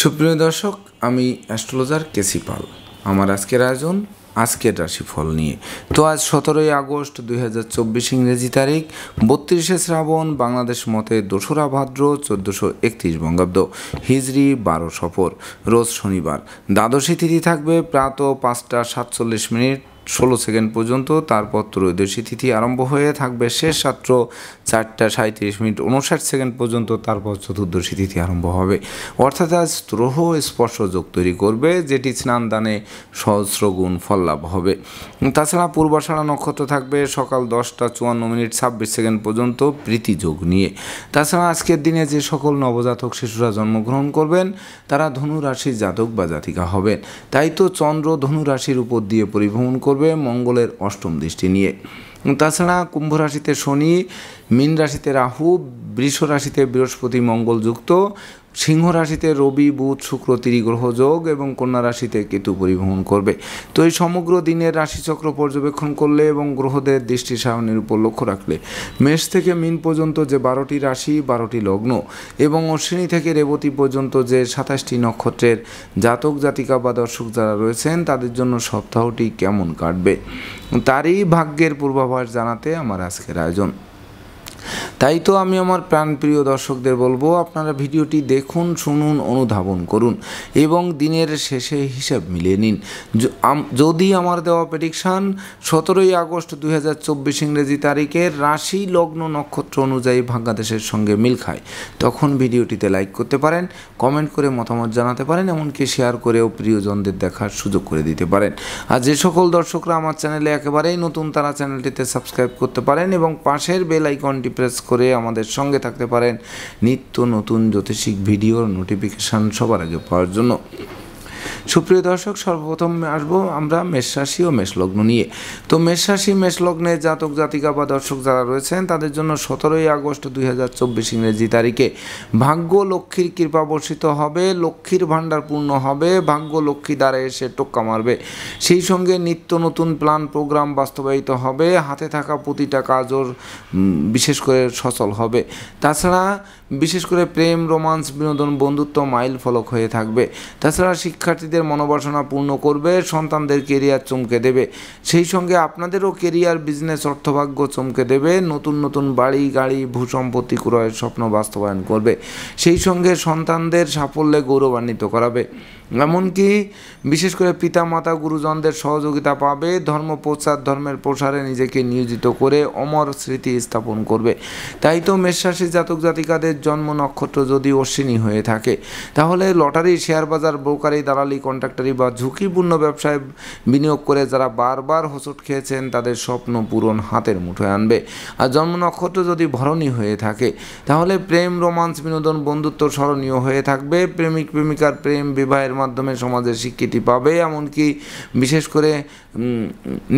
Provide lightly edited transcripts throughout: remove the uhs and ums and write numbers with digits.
সুপ্রিয় দর্শক, আমি অ্যাস্ট্রোলজার কেসি পাল। আমার আজকের আয়োজন আজকের রাশিফল নিয়ে। তো আজ 17ই আগস্ট 2024 ইংরেজি তারিখ, 32শে শ্রাবণ, বাংলাদেশ মতে 2রা ভাদ্র, 1431 বঙ্গাব্দ, হিজরি 12 সফর, রোজ শনিবার। দ্বাদশী তিথি থাকবে প্রাত 5টা 47 মিনিট 16 সেকেন্ড পর্যন্ত। তারপর ত্রয়োদশী তিথি আরম্ভ হয়ে থাকবে শেষ রাত্র 4টা 37 মিনিট 59 সেকেন্ড পর্যন্ত। তারপর চতুর্দশী তিথি আরম্ভ হবে। অর্থাৎ আজ গ্রহ স্পর্শ যোগ তৈরি করবে, যেটি স্নান দানে সহস্রগুণ ফল লাভ হবে। তাছাড়া পূর্বাষাঢ়া নক্ষত্র থাকবে সকাল 10টা 54 মিনিট 26 সেকেন্ড পর্যন্ত প্রীতি যোগ নিয়ে। তাছাড়া আজকের দিনে যে সকল নবজাতক শিশুরা জন্মগ্রহণ করবেন তারা ধনু রাশির জাতক বা জাতিকা হবেন। তাই তো চন্দ্র ধনু রাশির উপর দিয়ে পরিভ্রমণ করবে মঙ্গলের অষ্টম দৃষ্টি নিয়ে। তাছাড়া কুম্ভ রাশিতে শনি, মীন রাশিতে রাহু, বৃষ রাশিতে বৃহস্পতি মঙ্গল যুক্ত, সিংহ রাশিতে রবি বুধ শুক্র ত্রিগ্রহ যোগ এবং কন্যা রাশিতে কেতু পরিভ্রমণ করবে। তো এই সমগ্র দিনের রাশিচক্র পর্যবেক্ষণ করলে এবং গ্রহদের দৃষ্টি সারণীর উপর লক্ষ্য রাখলে মেষ থেকে মীন পর্যন্ত যে 12টি রাশি 12টি লগ্ন এবং অশ্বিনী থেকে রেবতী পর্যন্ত যে 27টি নক্ষত্রের জাতক জাতিকা বা দর্শক যারা রয়েছেন তাদের জন্য সপ্তাহটি কেমন কাটবে তারই ভাগ্যের পূর্বাভাস জানাতে আমার আজকের আয়োজন। তাই তো আমি আমার প্রাণপ্রিয় দর্শকদের বলবো, আপনারা ভিডিওটি দেখুন, শুনুন, অনুধাবন করুন এবং দিনের শেষে হিসাব মিলিয়ে নিন। যদি আমার দেওয়া প্রেডিকশান 17ই আগস্ট 2024 ইংরেজি তারিখের রাশি লগ্ন নক্ষত্র অনুযায়ী ভাগ্যাদেশের সঙ্গে মিল খায়, তখন ভিডিওটিতে লাইক করতে পারেন, কমেন্ট করে মতামত জানাতে পারেন, এমনকি শেয়ার করেও প্রিয়জনদের দেখার সুযোগ করে দিতে পারেন। আর যে সকল দর্শকরা আমার চ্যানেলে একেবারেই নতুন তারা চ্যানেলটিতে সাবস্ক্রাইব করতে পারেন এবং পাশের বেল আইকনটি প্রেস করে আমাদের সঙ্গে থাকতে পারেন নিত্য নতুন জ্যোতিষিক ভিডিওর নোটিফিকেশান সবার আগে পাওয়ার জন্য। সুপ্রিয় দর্শক, সর্বপ্রথম আসবো আমরা মেষ রাশি ও মেষ লগ্ন নিয়ে। তো মেষ রাশি মেষ লগ্নে জাতক জাতিকা বা দর্শক যারা রয়েছেন তাদের জন্য 17ই আগস্ট 2024 ইংরেজি তারিখে ভাগ্য লক্ষ্মীর কৃপা বর্ষিত হবে, লক্ষ্মীর ভাণ্ডার পূর্ণ হবে, ভাগ্য লক্ষ্মী দ্বারা এসে টোক্কা মারবে। সেই সঙ্গে নিত্য নতুন প্ল্যান প্রোগ্রাম বাস্তবায়িত হবে, হাতে থাকা প্রতিটা কাজও বিশেষ করে সচল হবে। তাছাড়া বিশেষ করে প্রেম, রোমান্স, বিনোদন, বন্ধুত্ব মাইল ফলক হয়ে থাকবে। তাছাড়া শিক্ষার্থীদের মনোবাসনা পূর্ণ করবে, সন্তানদের কেরিয়ার চমকে দেবে। সেই সঙ্গে আপনাদেরও কেরিয়ার, বিজনেস, অর্থভাগ্য চমকে দেবে। নতুন নতুন বাড়ি, গাড়ি, ভূসম্পত্তি ক্রয়ের স্বপ্ন বাস্তবায়ন করবে। সেই সঙ্গে সন্তানদের সাফল্যে গৌরবান্বিত করাবে। এমনকি বিশেষ করে পিতা মাতা গুরুজনদের সহযোগিতা পাবে। ধর্ম প্রচার, ধর্মের প্রসারে নিজেকে নিয়োজিত করে অমর স্মৃতি স্থাপন করবে। তাই তো মেষ রাশির জাতক জাতিকাদের জন্ম নক্ষত্র যদি অশ্বিনী হয়ে থাকে তাহলে লটারি, শেয়ার বাজার, ব্রোকারি, দালালি, কন্ট্রাক্টারি বা ঝুঁকিপূর্ণ ব্যবসায় বিনিয়োগ করে যারা বারবার হোঁচট খেয়েছেন তাদের স্বপ্ন পূরণ হাতের মুঠোয় আনবে। আর জন্ম নক্ষত্র যদি ভরণী হয়ে থাকে তাহলে প্রেম, রোমান্স, বিনোদন, বন্ধুত্ব স্মরণীয় হয়ে থাকবে। প্রেমিক প্রেমিকার প্রেম বিবাহের মাধ্যমে সমাজের স্বীকৃতি পাবে। এমনকি বিশেষ করে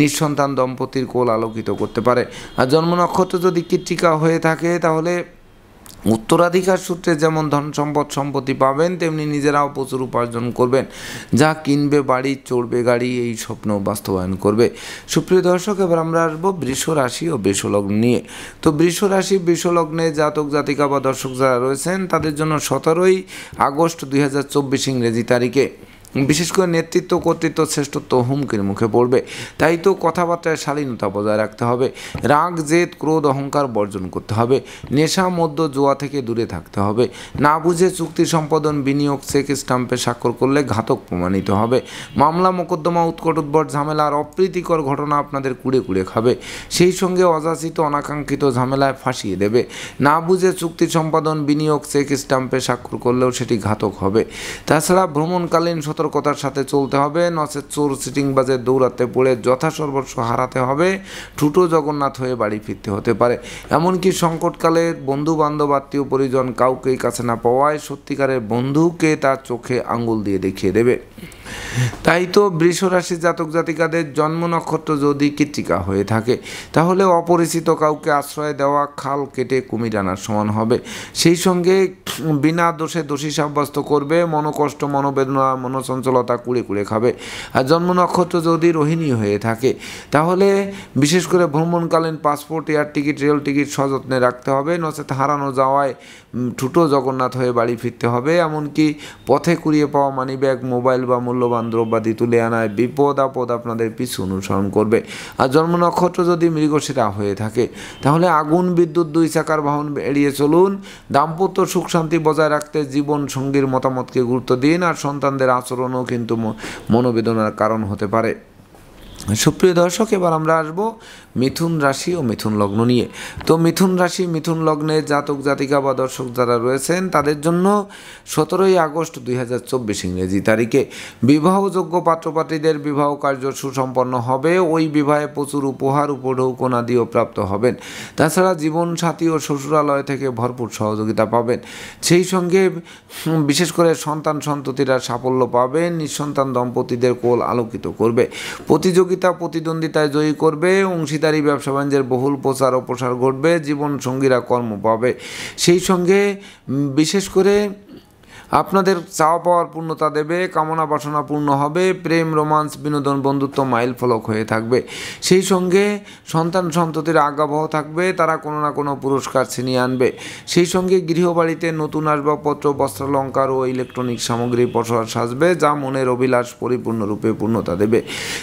নিঃসন্তান দম্পতির কোল আলোকিত করতে পারে। আর জন্ম নক্ষত্র যদি কৃত্তিকা হয়ে থাকে তাহলে উত্তরাধিকার সূত্রে যেমন ধন সম্পদ সম্পত্তি পাবেন তেমনি নিজেরাও প্রচুর উপার্জন করবেন। যা কিনবে বাড়ি, চড়বে গাড়ি, এই স্বপ্ন বাস্তবায়ন করবে। সুপ্রিয় দর্শক, এবার আমরা আসবো বৃষ রাশি ও বৃষ লগ্ন নিয়ে। তো বৃষ রাশি বৃষ লগ্নে জাতক জাতিকা বা দর্শক যারা রয়েছেন তাদের জন্য 17ই আগস্ট 2024 ইংরেজি তারিখে বিশেষ করে নেতৃত্ব, কর্তৃত্ব, শ্রেষ্ঠত্ব হুমকির মুখে পড়বে। তাই তো কথাবার্তায় শালীনতা বজায় রাখতে হবে। রাগ, জেদ, ক্রোধ, অহংকার বর্জন করতে হবে। নেশা, মদ্য, জুয়া থেকে দূরে থাকতে হবে। না বুঝে চুক্তি সম্পাদন, বিনিয়োগ, চেক স্টাম্পে স্বাক্ষর করলে ঘাতক প্রমাণিত হবে। মামলা, মোকদ্দমা, উৎকট উদ্ভট ঝামেলা আর অপ্রীতিকর ঘটনা আপনাদের কুড়ে কুড়ে খাবে। সেই সঙ্গে অযাচিত অনাকাঙ্ক্ষিত ঝামেলায় ফাঁসিয়ে দেবে। না বুঝে চুক্তি সম্পাদন, বিনিয়োগ, চেক স্টাম্পে স্বাক্ষর করলেও সেটি ঘাতক হবে। তাছাড়া ভ্রমণকালীন সতর্কতার সাথে চলতে হবে, নচেত চোর সিটিংবাজে দৌড়াতে পড়ে যথাসর্বস্ব হারাতে হবে। ঠুটো জগন্নাথ হয়ে বাড়ি ফিরতে হতে পারে। এমনকি সংকটকালে বন্ধু বান্ধব, আত্মীয় পরিজন কাউকেই কাছে না পাওয়ায় সত্যিকারের বন্ধুকে তার চোখে আঙ্গুল দিয়ে দেখিয়ে দেবে। তাই তো বৃষ রাশি জাতক জাতিকাদের জন্ম নক্ষত্র যদি কৃত্তিকা হয়ে থাকে তাহলে অপরিচিত কাউকে আশ্রয় দেওয়া খাল কেটে কুমির আনার সমান হবে। সেই সঙ্গে বিনা দোষে দোষী সাব্যস্ত করবে, মনোকষ্ট মনোবেদনা মনোচঞ্চলতা কুড়ে কুড়ে খাবে। আর জন্ম নক্ষত্র যদি রোহিণী হয়ে থাকে তাহলে বিশেষ করে ভ্রমণকালীন passport, air ticket, rail ticket সযত্নে রাখতে হবে, নচেত হারানো যাওয়ায় ঠুটো জগন্নাথ হয়ে বাড়ি ফিরতে হবে। এমনকি পথে কুড়িয়ে পাওয়া মানিব্যাগ, মোবাইল বা মূল্যবান দ্রব্যাদি তুলে আনায় বিপদ আপদ আপনাদের পিছু অনুসরণ করবে। আর জন্ম নক্ষত্র যদি মৃগশিরা হয়ে থাকে তাহলে আগুন বিদ্যুৎ দুই চাকার বাহন এড়িয়ে চলুন। দাম্পত্য সুখ শান্তি বজায় রাখতে জীবন সঙ্গীর মতামতকে গুরুত্ব দিন। আর সন্তানদের আচরণও কিন্তু মনোবেদনার কারণ হতে পারে। সুপ্রিয় দর্শক, এবার আমরা আসবো মিথুন রাশি ও মিথুন লগ্ন নিয়ে। তো মিথুন রাশি মিথুন লগ্নে জাতক জাতিকা বা দর্শক যারা রয়েছেন তাদের জন্য 17ই আগস্ট 2024 ইংরেজি তারিখে বিবাহযোগ্য পাত্রপাত্রীদের বিবাহ কার্য সুসম্পন্ন হবে। ওই বিবাহে প্রচুর উপহার উপঢৌকনা দিয়েও প্রাপ্ত হবেন। তাছাড়া জীবনসাথী ও শ্বশুরালয় থেকে ভরপুর সহযোগিতা পাবেন। সেই সঙ্গে বিশেষ করে সন্তান সন্ততিরা সাফল্য পাবেন। নিঃসন্তান দম্পতিদের কোল আলোকিত করবে। প্রতিদ্বন্দ্বিতায় জয়ী করবে। অংশীদারি ব্যবসা বাণিজ্যের বহুল প্রচার ও প্রসার ঘটবে। জীবন সঙ্গীরা কর্ম পাবে। সেই সঙ্গে বিশেষ করে আপনাদের চাওয়া পাওয়ার পূর্ণতা দেবে, কামনা বাসনা পূর্ণ হবে। প্রেম, রোমান্স, বিনোদন, বন্ধুত্ব মাইল ফলক হয়ে থাকবে। সেই সঙ্গে সন্তান সন্ততির আজ্ঞাবহ থাকবে, তারা কোনো না কোনো পুরস্কার ছিনিয়ে আনবে। সেই সঙ্গে গৃহবাড়িতে নতুন আসবাবপত্র, বস্ত্রালঙ্কার ও ইলেকট্রনিক সামগ্রী প্রসার সাজবে, যা মনের অভিলাষ পরিপূর্ণরূপে পূর্ণতা দেবে।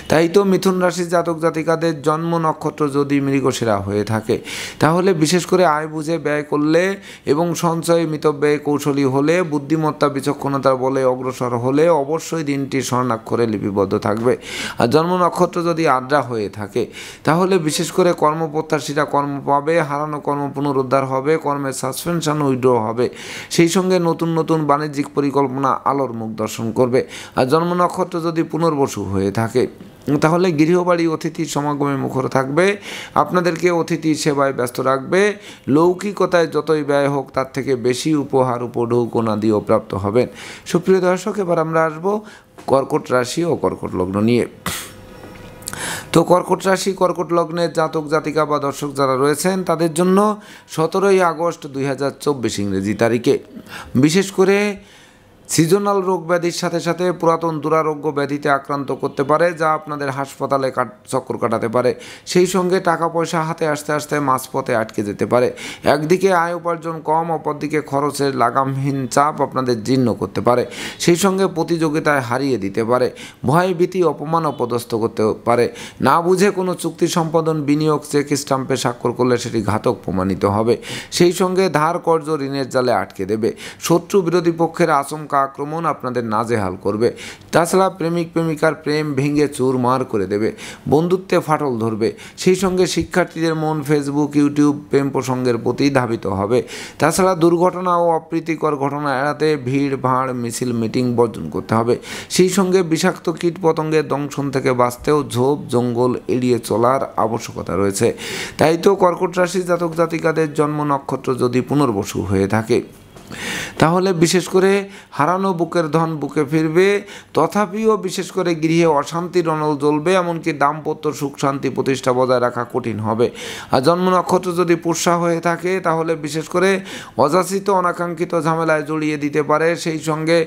তাই তো মিথুন রাশির জাতক জাতিকাদের জন্ম নক্ষত্র যদি মৃগশিরা হয়ে থাকে তাহলে বিশেষ করে আয় বুঝে ব্যয় করলে এবং সঞ্চয় মিতব্যয় কৌশলী হলে, বুদ্ধিমত্তা বিচক্ষণতার বলে অগ্রসর হলে অবশ্যই দিনটি স্বর্ণাক্ষরে লিপিবদ্ধ থাকবে। আর জন্ম নক্ষত্র যদি আদ্রা হয়ে থাকে তাহলে বিশেষ করে কর্মপ্রত্যাশীরা কর্ম পাবে, হারানো কর্ম পুনরুদ্ধার হবে, কর্মের সাসপেনশন উইথড্র হবে। সেই সঙ্গে নতুন নতুন বাণিজ্যিক পরিকল্পনা আলোর মুখ দর্শন করবে। আর জন্ম নক্ষত্র যদি পুনর্বসু হয়ে থাকে তাহলে গৃহবাড়ি অতিথির সমাগমে মুখর থাকবে, আপনাদেরকে অতিথি সেবায় ব্যস্ত রাখবে। লৌকিকতায় যতই ব্যয় হোক তার থেকে বেশি উপহার উপঢৌকনা দিয়েও প্রাপ্ত হবেন। সুপ্রিয় দর্শক, এবার আমরা আসবো কর্কট রাশি ও কর্কট লগ্ন নিয়ে। তো কর্কট রাশি কর্কট লগ্নের জাতক জাতিকা বা দর্শক যারা রয়েছেন তাদের জন্য 17ই আগস্ট 2024 ইংরেজি তারিখে বিশেষ করে সিজনাল রোগ ব্যাধির সাথে সাথে পুরাতন দুরারোগ্য ব্যাধিতে আক্রান্ত করতে পারে, যা আপনাদের হাসপাতালে চক্কর কাটাতে পারে। সেই সঙ্গে টাকা পয়সা হাতে আসতে আসতে মাঝপথে আটকে যেতে পারে। একদিকে আয় উপার্জন কম, অপরদিকে খরচের লাগামহীন চাপ আপনাদের জীর্ণ করতে পারে। সেই সঙ্গে প্রতিযোগিতায় হারিয়ে দিতে পারে। ভয় ভীতি অপমান অপদস্থ করতে পারে। না বুঝে কোনো চুক্তি সম্পাদন, বিনিয়োগ, চেক স্টাম্পে স্বাক্ষর করলে সেটি ঘাতক প্রমাণিত হবে। সেই সঙ্গে ধার কর্জ ঋণের জালে আটকে দেবে। শত্রু বিরোধী পক্ষের আচমকা আক্রমণ আপনাদের নাজেহাল করবে। তাছাড়া প্রেমিক প্রেমিকার প্রেম ভেঙে চুরমার করে দেবে। বন্ধুত্বে ফাটল ধরবে। সেই সঙ্গে শিক্ষার্থীদের মন ফেসবুক, ইউটিউব প্রেম প্রসঙ্গের প্রতি ধাবিত হবে। তাছাড়া দুর্ঘটনা ও অপ্রীতিকর ঘটনা এড়াতে ভিড় ভাড় মিছিল মিটিং বর্জন করতে হবে। সেই সঙ্গে বিষাক্ত কীট পতঙ্গের দংশন থেকে বাঁচতেও ঝোপ জঙ্গল এড়িয়ে চলার আবশ্যকতা রয়েছে। তাই তো কর্কট রাশি জাতক জাতিকাদের জন্ম নক্ষত্র যদি পুনর্বসু হয়ে থাকে তাহলে বিশেষ করে হারানো বুকের ধন বুকে ফিরবে। তথাপিও বিশেষ করে গৃহে অশান্তির অনল জ্বলবে, এমনকি দাম্পত্য সুখ শান্তি প্রতিষ্ঠা বজায় রাখা কঠিন হবে। আর জন্ম নক্ষত্র যদি পুষ্যা হয়ে থাকে তাহলে বিশেষ করে অযাচিত অনাকাঙ্ক্ষিত ঝামেলায় জড়িয়ে দিতে পারে। সেই সঙ্গে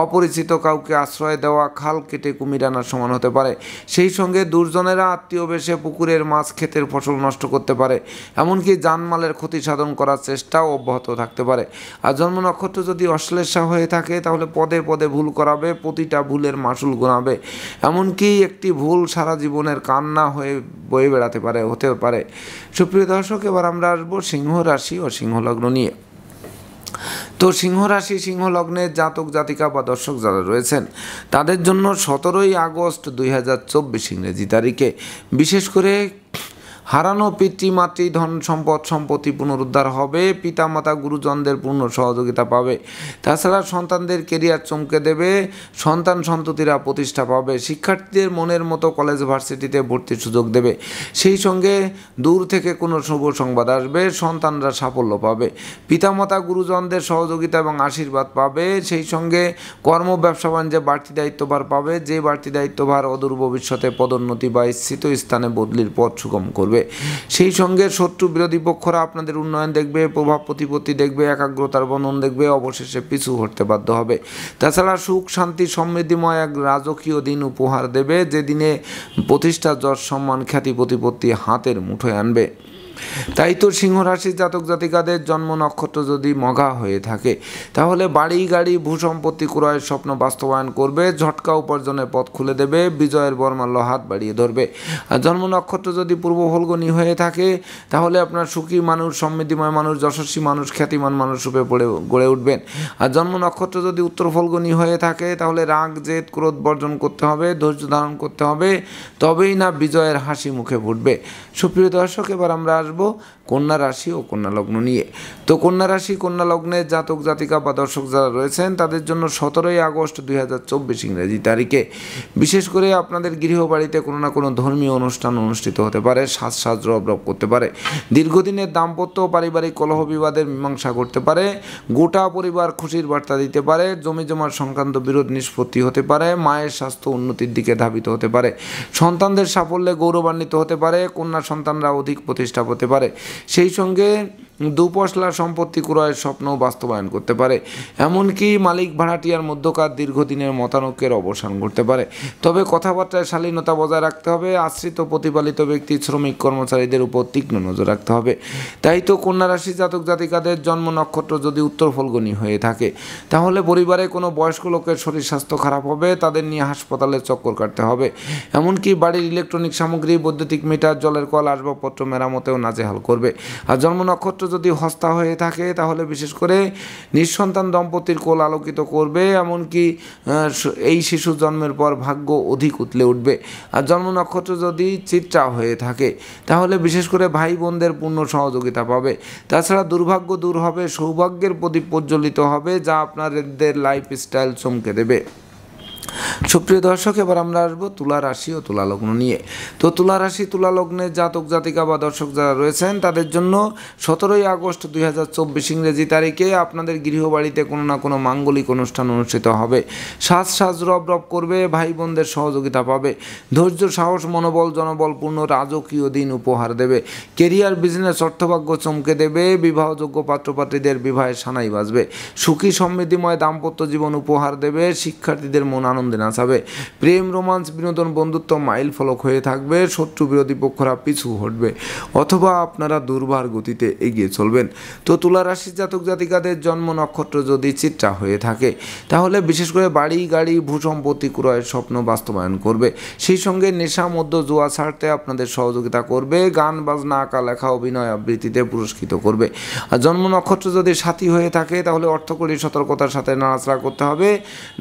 অপরিচিত কাউকে আশ্রয় দেওয়া খাল কেটে কুমির আনার সমান হতে পারে। সেই সঙ্গে দুর্জনেরা আত্মীয় বেশে পুকুরের মাছ ক্ষেতের ফসল নষ্ট করতে পারে, এমনকি জানমালের ক্ষতি সাধন করার চেষ্টাও অব্যাহত থাকতে পারে। আর জন্ম নক্ষত্র যদি অশ্লেষা হয়ে থাকে তাহলে পদে পদে ভুল করাবে, প্রতিটা ভুলের মাসুল গোনাবে, এমনকি একটি ভুল সারা জীবনের কান্না হয়ে বয়ে বেড়াতে পারে হতে পারে। সুপ্রিয় দর্শক, এবার আমরা আসবো সিংহ রাশি ও সিংহ লগ্ন নিয়ে। তো সিংহ রাশি সিংহ লগ্নের জাতক জাতিকা বা দর্শক যারা রয়েছেন তাদের জন্য 17ই আগস্ট 2024 ইংরেজি তারিখে বিশেষ করে হারানো পিতৃমাতৃ ধন সম্পদ সম্পত্তি পুনরুদ্ধার হবে, পিতামাতা গুরুজনদের পূর্ণ সহযোগিতা পাবে। তাছাড়া সন্তানদের কেরিয়ার চমকে দেবে, সন্তান সন্ততিরা প্রতিষ্ঠা পাবে, শিক্ষার্থীদের মনের মতো কলেজ ভার্সিটিতে ভর্তির সুযোগ দেবে। সেই সঙ্গে দূর থেকে কোনো শুভ সংবাদ আসবে, সন্তানরা সাফল্য পাবে, পিতামাতা গুরুজনদের সহযোগিতা এবং আশীর্বাদ পাবে। সেই সঙ্গে কর্ম ব্যবসা বাণিজ্যে বাড়তি দায়িত্বভার পাবে, যে বাড়তি দায়িত্বভার অদূর ভবিষ্যতে পদোন্নতি বা ইচ্ছিত স্থানে বদলির পথ সুগম করবে। সেই সঙ্গে শত্রু বিরোধী পক্ষরা আপনাদের উন্নয়ন দেখবে, প্রভাব প্রতিপত্তি দেখবে, একাগ্রতার বন্ধন দেখবে, অবশেষে পিছু হটতে বাধ্য হবে। তাছাড়া সুখ শান্তি সমৃদ্ধিময় এক রাজকীয় দিন উপহার দেবে, যে দিনে প্রতিষ্ঠা যশ সম্মান খ্যাতি প্রতিপত্তি হাতের মুঠোয় আনবে। তাই তো সিংহ রাশির জাতক জাতিকাদের জন্ম নক্ষত্র যদি মঘা হয়ে থাকে তাহলে বাড়ি গাড়ি ভূসম্পত্তি ক্রয়ের স্বপ্ন বাস্তবায়ন করবে, ঝটকা উপার্জনের পথ খুলে দেবে, বিজয়ের বর্মাল্য হাত বাড়িয়ে ধরবে। আর জন্ম নক্ষত্র যদি পূর্ব ফল্গুনী হয়ে থাকে তাহলে আপনার সুখী মানুষ, সমৃদ্ধিময় মানুষ, যশস্বী মানুষ, খ্যাতিমান মানুষ রূপে গড়ে উঠবেন। আর জন্ম নক্ষত্র যদি উত্তর ফল্গুনী হয়ে থাকে তাহলে রাগ জেদ ক্রোধ বর্জন করতে হবে, ধৈর্য ধারণ করতে হবে, তবেই না বিজয়ের হাসি মুখে ফুটবে। সুপ্রিয় দর্শক, এবার আমরা আসবো কন্যা রাশি ও কন্যা লগ্ন নিয়ে। তো কন্যা রাশি কন্যা লগ্নের জাতক জাতিকা বা দর্শক যারা রয়েছেন তাদের জন্য 17ই আগস্ট 2024 ইংরেজি তারিখে বিশেষ করে আপনাদের গৃহবাড়িতে কোনো না কোনো ধর্মীয় অনুষ্ঠান অনুষ্ঠিত হতে পারে, সাজ রব করতে পারে, দীর্ঘদিনের দাম্পত্য পারিবারিক কলহ বিবাদের মীমাংসা করতে পারে, গোটা পরিবার খুশির বার্তা দিতে পারে, জমি জমার সংক্রান্ত বিরোধ নিষ্পত্তি হতে পারে, মায়ের স্বাস্থ্য উন্নতির দিকে ধাবিত হতে পারে, সন্তানদের সাফল্যে গৌরবান্বিত হতে পারে, কন্যা সন্তানরা অধিক প্রতিষ্ঠা হতে পারে, সেই সঙ্গে দুপশলা সম্পত্তি ক্রয়ের স্বপ্ন বাস্তবায়ন করতে পারে, এমনকি মালিক ভাড়াটিয়ার মধ্যকার দীর্ঘদিনের মতানৈক্যের অবসান ঘটতে পারে। তবে কথাবার্তায় শালীনতা বজায় রাখতে হবে, আশ্রিত প্রতিপালিত ব্যক্তি শ্রমিক কর্মচারীদের উপর তীক্ষ্ণ নজর রাখতে হবে। তাই তো কন্যা রাশি জাতক জাতিকাদের জন্ম নক্ষত্র যদি উত্তর ফল্গুনী হয়ে থাকে তাহলে পরিবারে কোনো বয়স্ক লোকের শরীর স্বাস্থ্য খারাপ হবে, তাদের নিয়ে হাসপাতালে চক্কর কাটতে হবে, এমনকি বাড়ির ইলেকট্রনিক সামগ্রী, বৈদ্যুতিক মিটার, জলের কল, আসবাবপত্র মেরামতেও নাজেহাল করবে। আর জন্ম নক্ষত্র যদি হস্তা হয়ে থাকে তাহলে বিশেষ করে নিঃসন্তান দম্পতির কোল আলোকিত করবে, এমনকি এই শিশু জন্মের পর ভাগ্য অধিক উতলে উঠবে। আর জন্ম নক্ষত্র যদি চিত্রা হয়ে থাকে তাহলে বিশেষ করে ভাই বোনদের পূর্ণ সহযোগিতা পাবে। তাছাড়া দুর্ভাগ্য দূর হবে, সৌভাগ্যের প্রদীপ প্রজ্বলিত হবে, যা আপনাদের লাইফস্টাইল চমকে দেবে। সুপ্রিয় দর্শক, এবার আমরা আসবো তুলা রাশি ও তুলা লগ্ন নিয়ে। তো তুলা রাশি তুলা লগ্নের জাতক জাতিকা বা দর্শক যারা রয়েছেন তাদের জন্য 17ই আগস্ট 2024 ইংরেজি তারিখে আপনাদের গৃহবাড়িতে কোনো না কোনো মাঙ্গলিক অনুষ্ঠান অনুষ্ঠিত হবে, সাজ রব করবে, ভাই বোনদের সহযোগিতা পাবে, ধৈর্য সাহস মনোবল জনবলপূর্ণ রাজকীয় দিন উপহার দেবে, কেরিয়ার বিজনেস অর্থভাগ্য চমকে দেবে, বিবাহযোগ্য পাত্রপাত্রীদের বিবাহের সানাই বাজবে, সুখী সমৃদ্ধিময় দাম্পত্য জীবন উপহার দেবে, শিক্ষার্থীদের মন আনন্দে নাচাবে, প্রেম রোমান্স বিনোদন বন্ধুত্ব মাইল ফলক হয়ে থাকবে, শত্রু বিরোধী পক্ষরা পিছু হটবে অথবা আপনারা দুর্বার গতিতে এগিয়ে চলবেন। তো তুলা রাশির জাতক জাতিকাদের জন্ম নক্ষত্র যদি চিত্রা হয়ে থাকে তাহলে বিশেষ করে বাড়ি গাড়ি ভূসম্পত্তি ক্রয়ের স্বপ্ন বাস্তবায়ন করবে, সেই সঙ্গে নেশা মধ্য জুয়া ছাড়তে আপনাদের সহযোগিতা করবে, গান বাজনা আঁকা লেখা অভিনয় আবৃত্তিতে পুরস্কৃত করবে। আর জন্ম নক্ষত্র যদি সাথী হয়ে থাকে তাহলে অর্থকরী সতর্কতার সাথে নাড়াচাড়া করতে হবে,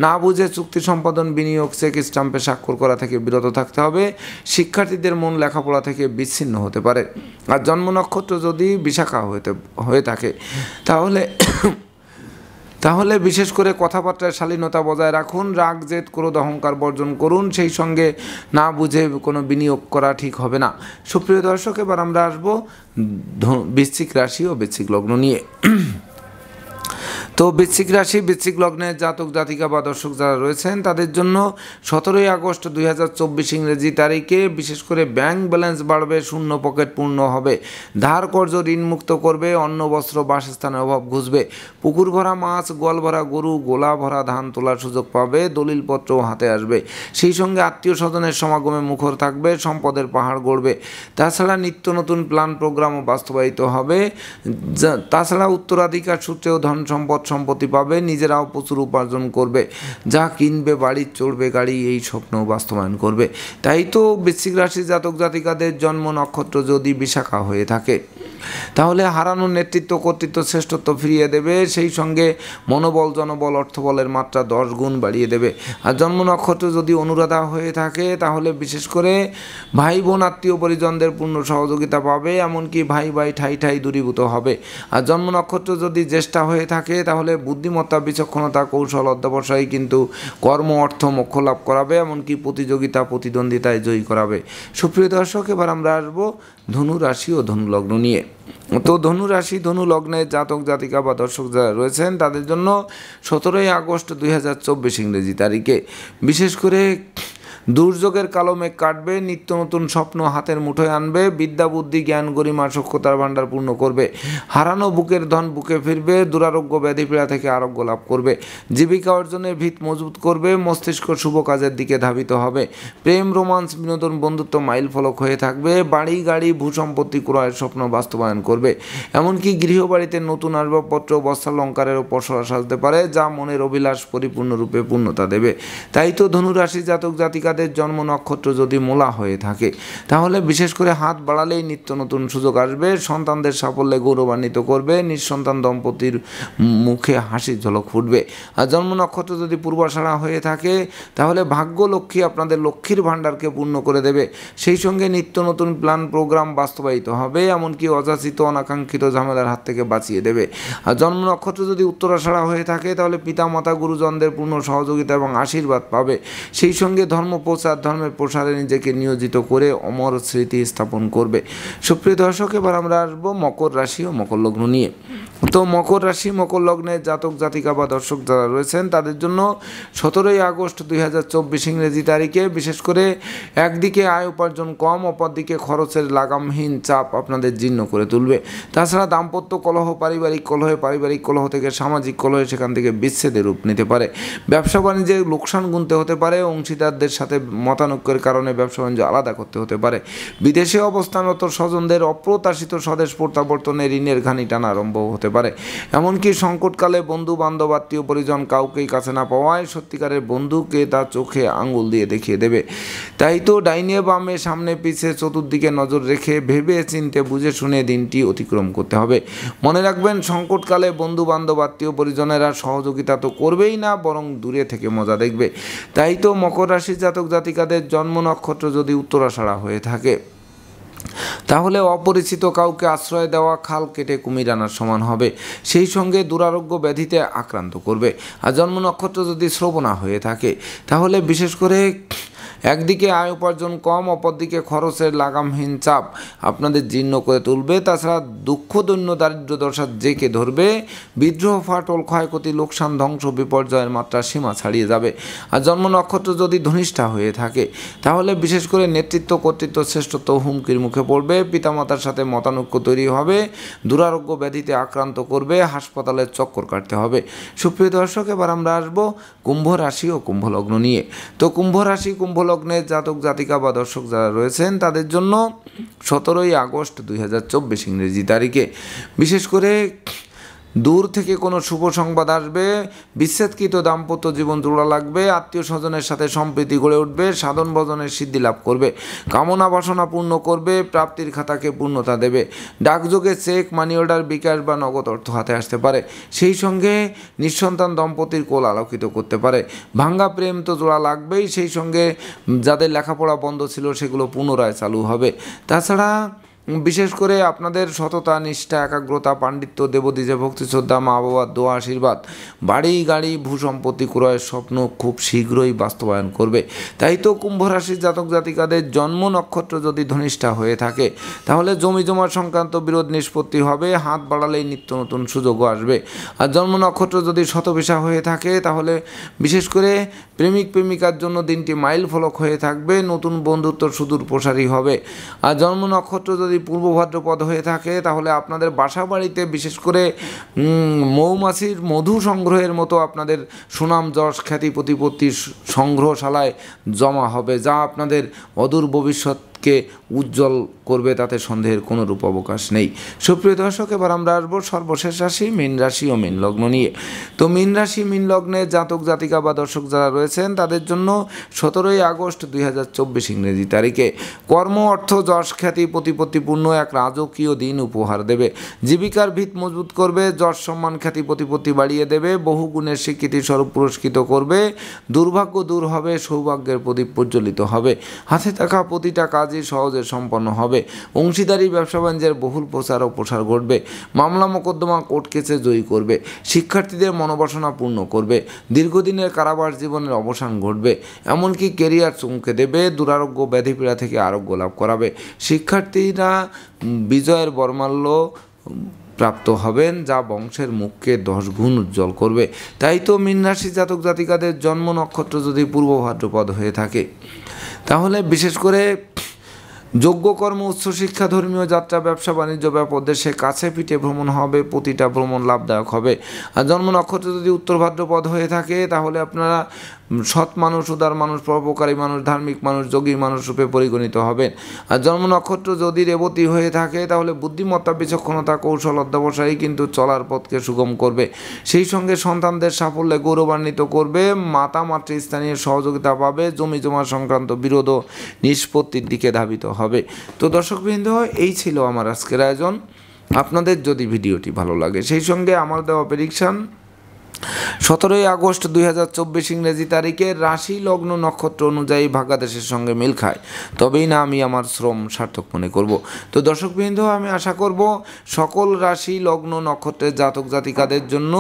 না বুঝে চুক্তি সম্পাদন বিনিয়োগ চেক স্টাম্পে স্বাক্ষর করা থেকে বিরত থাকতে হবে, শিক্ষার্থীদের মন লেখাপড়া থেকে বিচ্ছিন্ন হতে পারে। আর জন্ম নক্ষত্র যদি বিশাখা হয়ে থাকে তাহলে বিশেষ করে কথাবার্তায় শালীনতা বজায় রাখুন, রাগ জেদ ক্রোধ অহংকার বর্জন করুন, সেই সঙ্গে না বুঝে কোনো বিনিয়োগ করা ঠিক হবে না। সুপ্রিয় দর্শক, এবার আমরা আসবো বৃশ্চিক রাশি ও বৃশ্চিক লগ্ন নিয়ে। তো বৃশ্চিক রাশি বৃশ্চিক লগ্নের জাতক জাতিকা বা দর্শক যারা রয়েছেন তাদের জন্য 17ই আগস্ট 2024 ইংরেজি তারিখে বিশেষ করে ব্যাংক ব্যালেন্স বাড়বে, শূন্য পকেট পূর্ণ হবে, ধার কর্জ ঋণ মুক্ত করবে, অন্ন বস্ত্র বাসস্থানের অভাব ঘুচবে, পুকুর ভরা মাছ, গোয়াল ভরা গরু, গোলা ভরা ধান তোলার সুযোগ পাবে, দলিলপত্র হাতে আসবে, সেই সঙ্গে আত্মীয় স্বজনের সমাগমে মুখর থাকবে, সম্পদের পাহাড় গড়বে। তাছাড়া নিত্য নতুন প্ল্যান প্রোগ্রামও বাস্তবায়িত হবে। তাছাড়া উত্তরাধিকার সূত্রেও ধন সম্পদ সম্পত্তি পাবে, নিজেরাও প্রচুর উপার্জন করবে, যা কিনবে বাড়ি, চড়বে গাড়ি, এই স্বপ্ন বাস্তবায়ন করবে। তাই তো বৃশ্চিক রাশির জাতক জাতিকাদের জন্ম নক্ষত্র যদি বিশাখা হয়ে থাকে তাহলে হারানো নেতৃত্ব, কর্তৃত্ব, শ্রেষ্ঠত্ব ফিরিয়ে দেবে, সেই সঙ্গে মনোবল, জনবল, অর্থবলের মাত্রা 10 গুণ বাড়িয়ে দেবে। আর জন্ম নক্ষত্র যদি অনুরাধা হয়ে থাকে তাহলে বিশেষ করে ভাই বোন, আত্মীয় পরিজনদের পূর্ণ সহযোগিতা পাবে, এমনকি ভাই ভাই ঠাই ঠাই দূরীভূত হবে। আর জন্ম নক্ষত্র যদি জ্যেষ্ঠা হয়ে থাকে তাহলে বুদ্ধিমত্তা, বিচক্ষণতা, কৌশল, অধ্যবসায় কিন্তু কর্ম, অর্থ, মোক্ষ লাভ করাবে, এমনকি প্রতিযোগিতা, প্রতিদ্বন্দ্বিতায় জয়ী করাবে। সুপ্রিয় দর্শক, এবার আমরা আসবো ধনু রাশি ও ধনু লগ্ন নিয়ে। তো ধনু রাশি, ধনু লগ্নের জাতক জাতিকা বা দর্শক যারা রয়েছেন তাদের জন্য 17ই আগস্ট 2024 ইংরেজি তারিখে বিশেষ করে দুর্যোগের কালো মেঘ কাটবে, নিত্য নতুন স্বপ্ন হাতের মুঠোয় আনবে, বিদ্যা, বুদ্ধি, জ্ঞান, গরিমা, সক্ষতার ভাণ্ডার পূর্ণ করবে, হারানো বুকের ধন বুকে ফিরবে, দুরারোগ্য ব্যাধি পীড়া থেকে আরোগ্য লাভ করবে, জীবিকা অর্জনের ভিত মজবুত করবে, মস্তিষ্ক শুভ কাজের দিকে ধাবিত হবে, প্রেম, রোমান্স, বিনোদন, বন্ধুত্ব মাইল ফলক হয়ে থাকবে, বাড়ি, গাড়ি, ভূসম্পত্তি ক্রয়ের স্বপ্ন বাস্তবায়ন করবে, এমনকি গৃহবাড়িতে নতুন আসবাবপত্র, বস্ত্রালঙ্কারেরও পসরা সাজতে পারে, যা মনের অভিলাষ পরিপূর্ণরূপে পূর্ণতা দেবে। তাই তো ধনুরাশি জাতক জাতিকা জন্ম নক্ষত্র যদি মূলা হয়ে থাকে তাহলে বিশেষ করে হাত বাড়ালেই নিত্য নতুন সুযোগ আসবে, সন্তানদের সাফল্যে গৌরবান্বিত করবে, নিঃসন্তান দম্পতির মুখে হাসির ঝলক ফুটবে। আর জন্ম নক্ষত্র যদি পূর্বাষাঢ়া হয়ে থাকে তাহলে ভাগ্য লক্ষ্মী আপনাদের লক্ষ্মীর ভাণ্ডারকে পূর্ণ করে দেবে, সেই সঙ্গে নিত্য নতুন প্ল্যান প্রোগ্রাম বাস্তবায়িত হবে, এমনকি অযাচিত অনাকাঙ্ক্ষিত ঝামেলার হাত থেকে বাঁচিয়ে দেবে। আর জন্ম নক্ষত্র যদি উত্তরাষাঢ়া হয়ে থাকে তাহলে পিতামাতা, গুরুজনদের পূর্ণ সহযোগিতা এবং আশীর্বাদ পাবে, সেই সঙ্গে ধর্ম প্রচার, ধর্মের প্রসারে নিজেকে নিয়োজিত করে অমর স্মৃতি স্থাপন করবে। সুপ্রিয় দর্শক, এবার আমরা আসবো মকর রাশি ও মকর লগ্ন নিয়ে। তো মকর রাশি, মকর লগ্নের জাতক জাতিকা বা দর্শক যারা রয়েছেন তাদের জন্য 17ই আগস্ট 2024 ইংরেজি তারিখে বিশেষ করে একদিকে আয় উপার্জন কম, অপরদিকে খরচের লাগামহীন চাপ আপনাদের জীর্ণ করে তুলবে। তাছাড়া দাম্পত্য কলহ, পারিবারিক কলহে, পারিবারিক কলহ থেকে সামাজিক কলহে, সেখান থেকে বিচ্ছেদের রূপ নিতে পারে, ব্যবসা বাণিজ্যে লোকসান গুনতে হতে পারে, অংশীদারদের সাথে মতানৈক্যের কারণে ব্যবসা বাণিজ্য আলাদা করতে হতে পারে, বিদেশে অবস্থানরত স্বজনদের অপ্রত্যাশিত স্বদেশ প্রত্যাবর্তনে ঋণের ঘানি টানা আরম্ভ হতে পারে, এমনকি সংকটকালে বন্ধু বান্ধব, আত্মীয় পরিজন কাউকেই কাছে না পাওয়ায় সত্যিকারের বন্ধুকে তার চোখে আঙুল দিয়ে দেখিয়ে দেবে। তাই তো ডাইনে বামে, সামনে পিছে, চতুর্দিকে নজর রেখে ভেবে চিনতে বুঝে শুনে দিনটি অতিক্রম করতে হবে। মনে রাখবেন, সংকটকালে বন্ধু বান্ধব, আত্মীয় পরিজনেরা সহযোগিতা তো করবেই না, বরং দূরে থেকে মজা দেখবে। তাই তো মকর রাশির জাতক জাতিকাদের জন্ম নক্ষত্র যদি উত্তরাষাঢ়া হয়ে থাকে তাহলে অপরিচিত কাউকে আশ্রয় দেওয়া খাল কেটে কুমির আনার সমান হবে, সেই সঙ্গে দুরারোগ্য ব্যাধিতে আক্রান্ত করবে। আর জন্ম নক্ষত্র যদি শ্রবণা হয়ে থাকে তাহলে বিশেষ করে একদিকে আয় উপার্জন কম, অপরদিকে খরচের লাগামহীন চাপ আপনাদের জীর্ণ করে তুলবে। তাছাড়া দুঃখ, দৈন্য, দারিদ্র্য দশা জেঁকে ধরবে, বিদ্রোহ, ফাটল, ক্ষয়ক্ষতি, লোকসান, ধ্বংস, বিপর্যয়ের মাত্রা সীমা ছাড়িয়ে যাবে। আর জন্ম নক্ষত্র যদি ধনিষ্ঠা হয়ে থাকে তাহলে বিশেষ করে নেতৃত্ব, কর্তৃত্ব, শ্রেষ্ঠত্ব হুমকির মুখে পড়বে, পিতামাতার সাথে মতানৈক্য তৈরি হবে, দুরারোগ্য ব্যাধিতে আক্রান্ত করবে, হাসপাতালের চক্কর কাটতে হবে। সুপ্রিয় দর্শক, এবার আমরা আসবো কুম্ভ রাশি ও কুম্ভ লগ্ন নিয়ে। তো কুম্ভ রাশি, কুম্ভ লগ্নের জাতক জাতিকা বা দর্শক যারা রয়েছেন তাদের জন্য 17ই আগস্ট 2024 ইংরেজি তারিখে বিশেষ করে দূর থেকে কোনো শুভ সংবাদ আসবে, বিচ্ছেদকৃত দাম্পত্য জীবন জোড়া লাগবে, আত্মীয় স্বজনের সাথে সম্প্রীতি গড়ে উঠবে, সাধন ভজনের সিদ্ধি লাভ করবে, কামনা বাসনা পূর্ণ করবে, প্রাপ্তির খাতাকে পূর্ণতা দেবে, ডাকযোগে চেক, মানি অর্ডার, বিকাশ বা নগদ অর্থ হাতে আসতে পারে, সেই সঙ্গে নিঃসন্তান দম্পতির কোল আলোকিত করতে পারে, ভাঙ্গা প্রেম তো জোড়া লাগবেই, সেই সঙ্গে যাদের লেখাপড়া বন্ধ ছিল সেগুলো পুনরায় চালু হবে। তাছাড়া বিশেষ করে আপনাদের সততা, নিষ্ঠা, একাগ্রতা, পাণ্ডিত্য, দেবদ্বিজে ভক্তি, শ্রদ্ধা, মা বাবার দোয়া, আশীর্বাদ, বাড়ি, গাড়ি, ভূসম্পত্তি ক্রয়ের স্বপ্ন খুব শীঘ্রই বাস্তবায়ন করবে। তাই তো কুম্ভ রাশির জাতক জাতিকাদের জন্ম নক্ষত্র যদি ধনিষ্ঠা হয়ে থাকে তাহলে জমি জমা সংক্রান্ত বিরোধ নিষ্পত্তি হবে, হাত বাড়ালেই নিত্য নতুন সুযোগও আসবে। আর জন্ম নক্ষত্র যদি শতবিশা হয়ে থাকে তাহলে বিশেষ করে প্রেমিক প্রেমিকার জন্য দিনটি মাইল ফলক হয়ে থাকবে, নতুন বন্ধুত্ব সুদূর প্রসারী হবে। আর জন্ম নক্ষত্র যদি পূর্ব ভাদ্রপদ হয়ে থাকে তাহলে আপনাদের বাসা বাড়িতে বিশেষ করে মৌমাছির মধু সংগ্রহের মতো আপনাদের সুনাম, যশ, খ্যাতি, প্রতিপত্তি সংগ্রহশালায় জমা হবে, যা আপনাদের অদূর ভবিষ্যৎ মুখকে উজ্জ্বল করবে, তাতে সন্দেহের কোনো রূপ অবকাশ নেই। সুপ্রিয় দর্শক, এবার আমরা আসবো সর্বশেষ রাশি মীন রাশি ও মীন লগ্ন নিয়ে। তো মীন রাশি মীন লগ্নে জাতক জাতিকা বা দর্শক যারা রয়েছেন তাদের জন্য 17 আগস্ট 2024 ইংরেজি তারিখে কর্ম, অর্থ, যশ, খ্যাতি, প্রতিপত্তিপূর্ণ এক রাজকীয় দিন উপহার দেবে। জীবিকার ভিত মজবুত করবে, যশ, সম্মান, খ্যাতি, প্রতিপত্তি বাড়িয়ে দেবে, বহু গুণের স্বীকৃতি স্বরূপ পুরস্কৃত করবে, দুর্ভাগ্য দূর হবে, সৌভাগ্যের প্রদীপ প্রজ্বলিত হবে, হাতে থাকা প্রতিটা কাজই সহজে সম্পন্ন হবে, অংশীদারি ব্যবসা বাণিজ্যের বহুল প্রচার ও প্রসার ঘটবে, মামলা মোকদ্দমা কোর্ট কেসে জয়ী করবে, শিক্ষার্থীদের মনোবাসনা পূর্ণ করবে, দীর্ঘদিনের কারাবাস জীবনের অবসান ঘটবে, এমনকি কেরিয়ার চমকে দেবে, দুরারোগ্য ব্যাধিপীড়া থেকে আরোগ্য লাভ করাবে, শিক্ষার্থীরা বিজয়ের বর্মাল্য প্রাপ্ত হবেন, যা বংশের মুখকে 10 গুণ উজ্জ্বল করবে। তাই তো মীন রাশি জাতক জাতিকাদের জন্ম নক্ষত্র যদি পূর্ব ভাদ্রপদ হয়ে থাকে, তাহলে বিশেষ করে যোগ্যকর্ম, উচ্চশিক্ষা, ধর্মীয় যাত্রা, ব্যবসা বাণিজ্য, ব্যাপক দেশে কাছে পিঠে ভ্রমণ হবে, প্রতিটা ভ্রমণ লাভদায়ক হবে। আর জন্ম নক্ষত্র যদি উত্তর ভাদ্রপদ হয়ে থাকে, তাহলে আপনারা সৎ মানুষ, উদার মানুষ, পরোপকারী মানুষ, ধার্মিক মানুষ, যোগী মানুষ রূপে পরিগণিত হবেন। আর জন্ম নক্ষত্র যদি রেবতী হয়ে থাকে, তাহলে বুদ্ধিমত্তা, বিচক্ষণতা, কৌশল, অধ্যবসায়ী কিন্তু চলার পথকে সুগম করবে। সেই সঙ্গে সন্তানদের সাফল্যে গৌরবান্বিত করবে, মাতা মাতৃস্থানীয় সহযোগিতা পাবে, জমি জমা সংক্রান্ত বিরোধ ও নিষ্পত্তির দিকে ধাবিত হবে। তো দর্শকবৃন্দ, এই ছিল আমার আজকের আয়োজন। আপনাদের যদি ভিডিওটি ভালো লাগে, সেই সঙ্গে আমার দেওয়া প্রেডিকশন 17 আগস্ট 2024 ইংরেজি তারিখে রাশি লগ্ন নক্ষত্র অনুযায়ী ভাগ্যাদেশের সঙ্গে মিল খায়, তবেই না আমি আমার শ্রম সার্থক মনে করব। তো দর্শকবৃন্দ, আমি আশা করব সকল রাশি লগ্ন নক্ষত্রের জাতক জাতিকাদের জন্য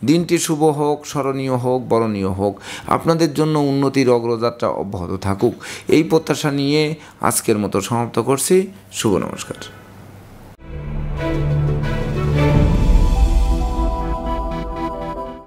দিনটি শুভ হোক, স্মরণীয় হোক, বরণীয় হোক, আপনাদের জন্য উন্নতির অগ্রযাত্রা অব্যাহত থাকুক, এই প্রত্যাশা নিয়ে আজকের মতো সমাপ্ত করছি। শুভ নমস্কার।